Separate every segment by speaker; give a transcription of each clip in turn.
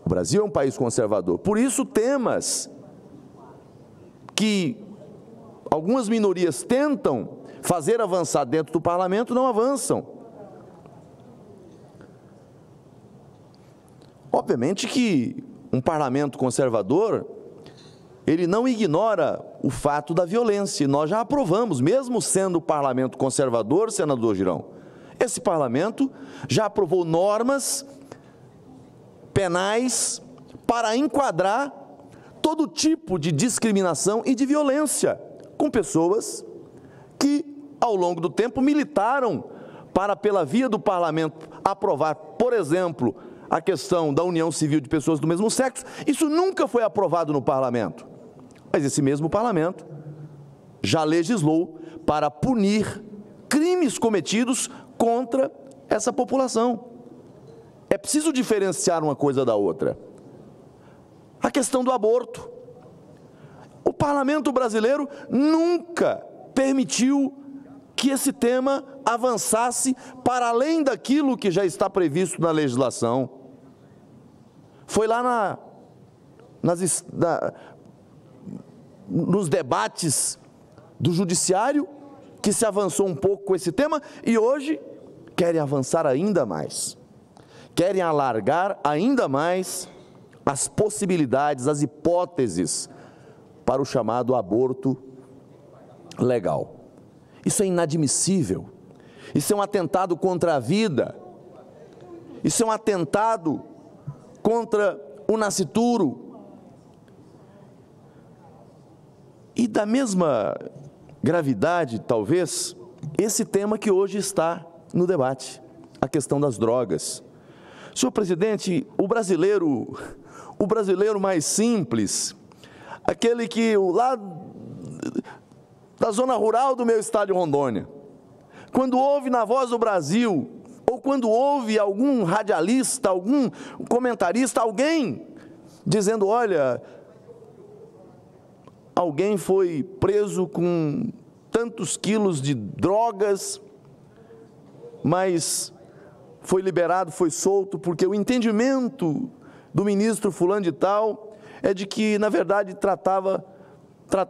Speaker 1: O Brasil é um país conservador. Por isso, temas que algumas minorias tentam fazer avançar dentro do parlamento não avançam. Obviamente que um parlamento conservador, ele não ignora o fato da violência. Nós já aprovamos, mesmo sendo o parlamento conservador, senador Girão, esse parlamento já aprovou normas penais para enquadrar todo tipo de discriminação e de violência com pessoas que, ao longo do tempo, militaram para, pela via do parlamento, aprovar, por exemplo, a questão da união civil de pessoas do mesmo sexo. Isso nunca foi aprovado no parlamento. Mas esse mesmo parlamento já legislou para punir crimes cometidos contra essa população. É preciso diferenciar uma coisa da outra. A questão do aborto. O parlamento brasileiro nunca permitiu que esse tema avançasse para além daquilo que já está previsto na legislação. Foi lá nos debates do judiciário que se avançou um pouco com esse tema e hoje querem avançar ainda mais. Querem alargar ainda mais as possibilidades, as hipóteses para o chamado aborto legal. Isso é inadmissível. Isso é um atentado contra a vida. Isso é um atentado contra o nascituro. E da mesma gravidade, talvez, esse tema que hoje está no debate, a questão das drogas. Senhor presidente, o brasileiro mais simples, aquele que lá da zona rural do meu estado de Rondônia, quando ouve na Voz do Brasil, ou quando ouve algum radialista, algum comentarista, alguém dizendo, olha, alguém foi preso com tantos quilos de drogas, mas foi liberado, foi solto, porque o entendimento do ministro fulano de tal é de que, na verdade,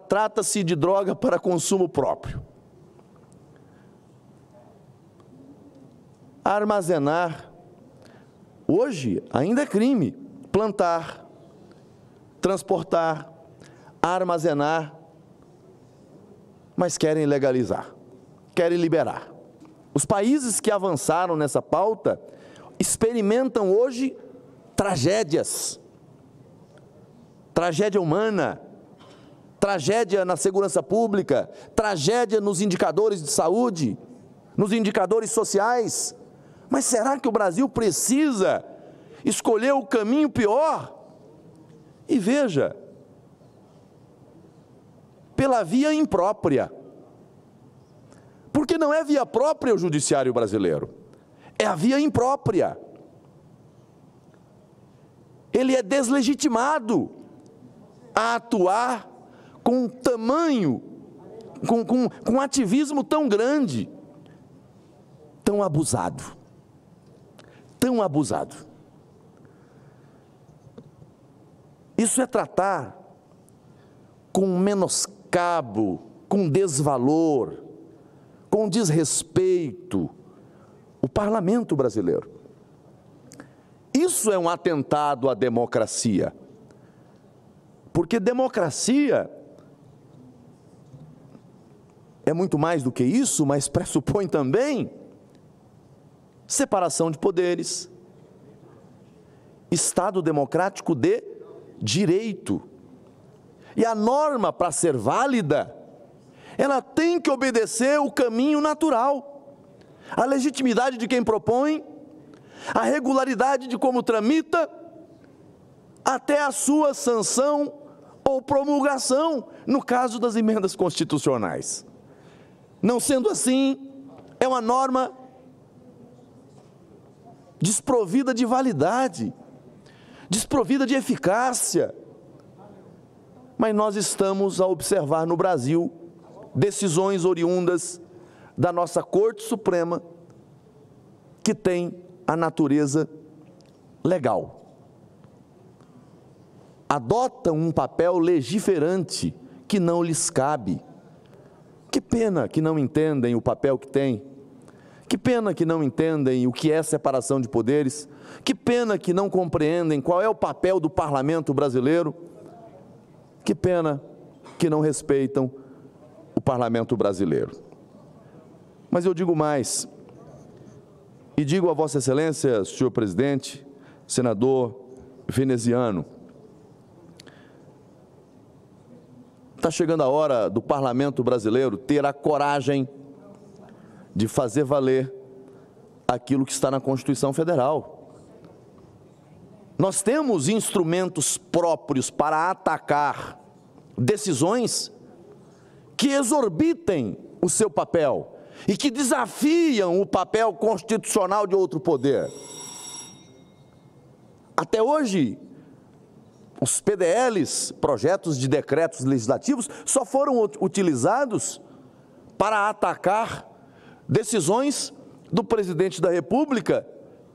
Speaker 1: trata-se de droga para consumo próprio. Armazenar, hoje ainda é crime, plantar, transportar, armazenar, mas querem legalizar, querem liberar. Os países que avançaram nessa pauta experimentam hoje tragédias, tragédia humana, tragédia na segurança pública, tragédia nos indicadores de saúde, nos indicadores sociais. Mas será que o Brasil precisa escolher o caminho pior? E veja, pela via imprópria. Porque não é via própria o judiciário brasileiro, é a via imprópria. Ele é deslegitimado a atuar com tamanho, com um ativismo tão grande, tão abusado, tão abusado. Isso é tratar com menoscabo, com desvalor, com desrespeito o parlamento brasileiro. Isso é um atentado à democracia, porque democracia é muito mais do que isso, mas pressupõe também separação de poderes, Estado democrático de direito. E a norma, para ser válida, ela tem que obedecer o caminho natural, a legitimidade de quem propõe, a regularidade de como tramita, até a sua sanção ou promulgação, no caso das emendas constitucionais. Não sendo assim, é uma norma desprovida de validade, desprovida de eficácia. Mas nós estamos a observar no Brasil decisões oriundas da nossa Corte Suprema que tem a natureza legal. adotam um papel legiferante que não lhes cabe. Que pena que não entendem o papel que têm. Que pena que não entendem o que é separação de poderes. Que pena que não compreendem qual é o papel do parlamento brasileiro. Que pena que não respeitam o parlamento brasileiro. Mas eu digo mais, e digo a Vossa Excelência, senhor presidente, senador veneziano, está chegando a hora do parlamento brasileiro ter a coragem de fazer valer aquilo que está na Constituição Federal. Nós temos instrumentos próprios para atacar decisões que exorbitem o seu papel e que desafiam o papel constitucional de outro poder. Até hoje, os PDLs, projetos de decretos legislativos, só foram utilizados para atacar decisões do presidente da República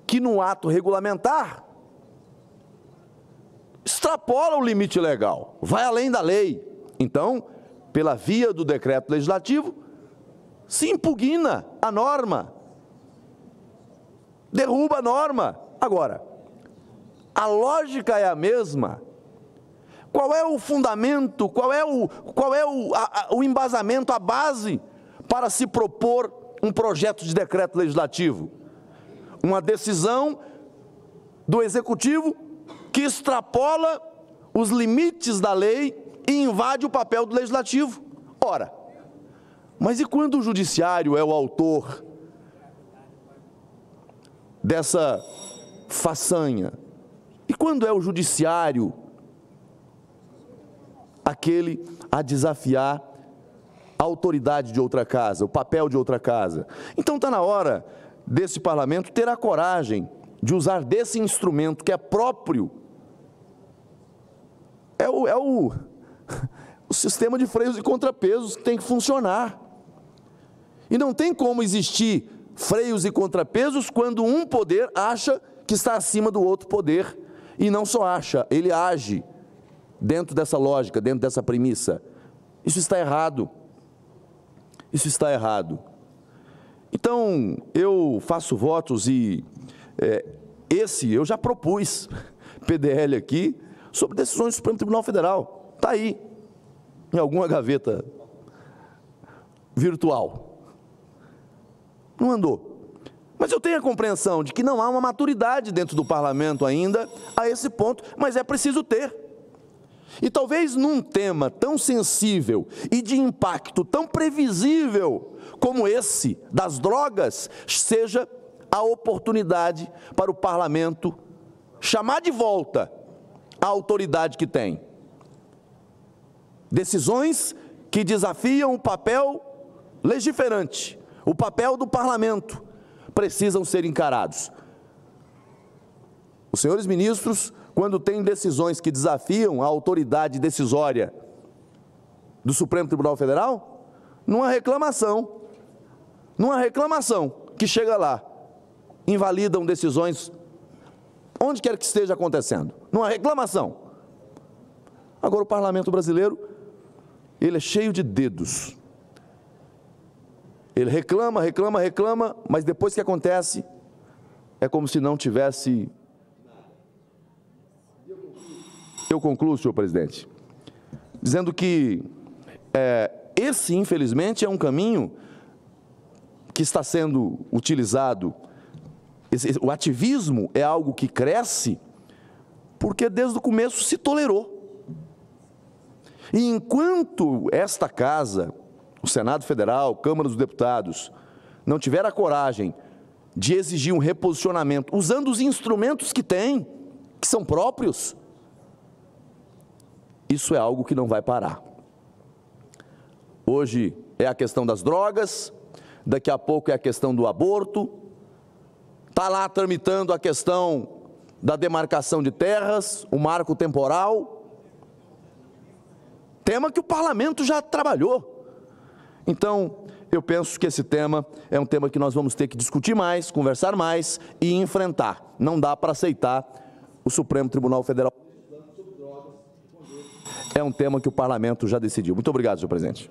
Speaker 1: que, no ato regulamentar, extrapola o limite legal, vai além da lei. Então, pela via do decreto legislativo, se impugna a norma, derruba a norma. Agora, a lógica é a mesma. Qual é o fundamento, qual é o embasamento, a base para se propor um projeto de decreto legislativo? Uma decisão do Executivo que extrapola os limites da lei e invade o papel do Legislativo. Ora, mas e quando o Judiciário é o autor dessa façanha? E quando é o Judiciário aquele a desafiar a autoridade de outra casa, o papel de outra casa? Então está na hora desse parlamento ter a coragem de usar desse instrumento que é próprio, o sistema de freios e contrapesos que tem que funcionar. E não tem como existir freios e contrapesos quando um poder acha que está acima do outro poder. E não só acha, ele age dentro dessa lógica, dentro dessa premissa. Isso está errado. Isso está errado. Então, eu faço votos e eu já propus PDL aqui sobre decisões do Supremo Tribunal Federal. Está aí, em alguma gaveta virtual. Não andou. Mas eu tenho a compreensão de que não há uma maturidade dentro do parlamento ainda a esse ponto, mas é preciso ter. E talvez num tema tão sensível e de impacto tão previsível como esse das drogas, seja a oportunidade para o parlamento chamar de volta a autoridade que tem. Decisões que desafiam o papel legiferante, o papel do parlamento, precisam ser encarados. Os senhores ministros, quando têm decisões que desafiam a autoridade decisória do Supremo Tribunal Federal, numa reclamação que chega lá, invalidam decisões, onde quer que esteja acontecendo, numa reclamação. Agora o parlamento brasileiro, ele é cheio de dedos. Ele reclama, mas depois que acontece, é como se não tivesse. Eu concluo, senhor presidente, dizendo que esse, infelizmente, é um caminho que está sendo utilizado. O ativismo é algo que cresce porque desde o começo se tolerou. E enquanto esta casa, o Senado Federal, Câmara dos Deputados, não tiver a coragem de exigir um reposicionamento, usando os instrumentos que tem, que são próprios, isso é algo que não vai parar. Hoje é a questão das drogas, daqui a pouco é a questão do aborto, está lá tramitando a questão da demarcação de terras, o marco temporal, tema que o parlamento já trabalhou. Então, eu penso que esse tema é um tema que nós vamos ter que discutir mais, conversar mais e enfrentar. Não dá para aceitar o Supremo Tribunal Federal é um tema que o parlamento já decidiu. Muito obrigado, senhor presidente.